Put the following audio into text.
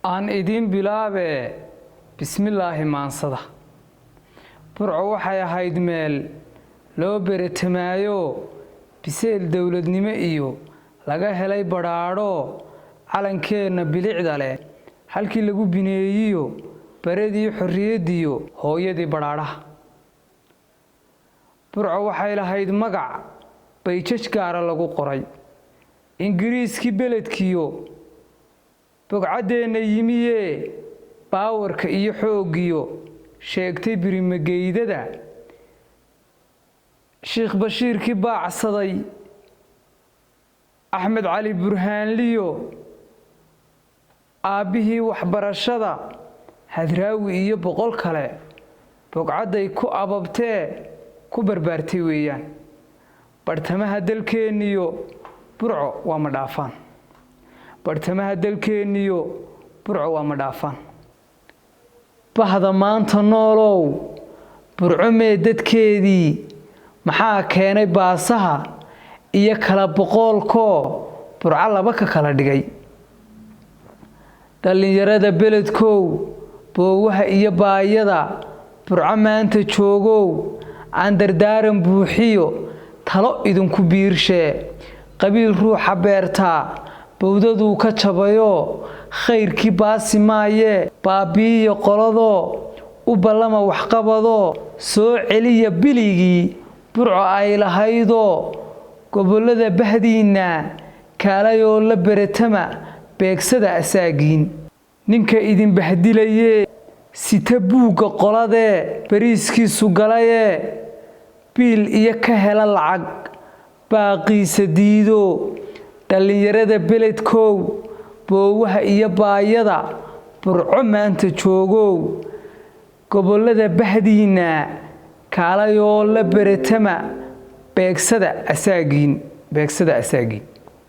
aan idin bilaabe bismillaahi maansada burco waxay ahayd meel loo beretamaayo biseel dawladnimo iyo laga helay badhaadho calankeena bilicda leh halkii lagu bineeyiyo baradii xorriyadiyo hooyadii badhaadhaha burco waxay lahayd magac bayjaj gaara lagu qoray ingiriiskii beledkiyo bogcadeena yimiye baawarka iyo xooggiyo sheegtay birimageydada sheekh bashiirkii baacsaday axmed cali burhaanliyo aabbihii waxbarashada hadraawi iyo boqol kale bogcadday ku ababtee ku barbaartay weeyaan bartamaha dalkeeniyo burco waa ma dhaafaan bartamaha dalkeeniyo burco waa ma dhaafaan bahda maanta noolow burco mee dadkeedii maxaa keenay baasaha iyo kala boqolkoo burco laba ka kala dhigay dhallinyarada beledkow boowaha iyo baayada burco maanta joogow aan dardaaran buuxiyo talo idinku biirshee qabiil ruuxa beertaa bowdaduu ka jabayo khayrkii baasi maayee baabi'iyo qoladoo u ballama waxqabadoo soo celiya biligii burco ay lahaydoo gobollada bahdiinna kaalayoo la beretama beegsada asaagiin ninka idin bahdilayee sita buugga qoladee bariiskiisu galayee biil iyo ka hela lacag baaqiisa diido dhallinyarada beledkow boowaha iyo baayada burco maanta joogow gobollada bahdiinna kaalayoo la beretama beegsada asaagiin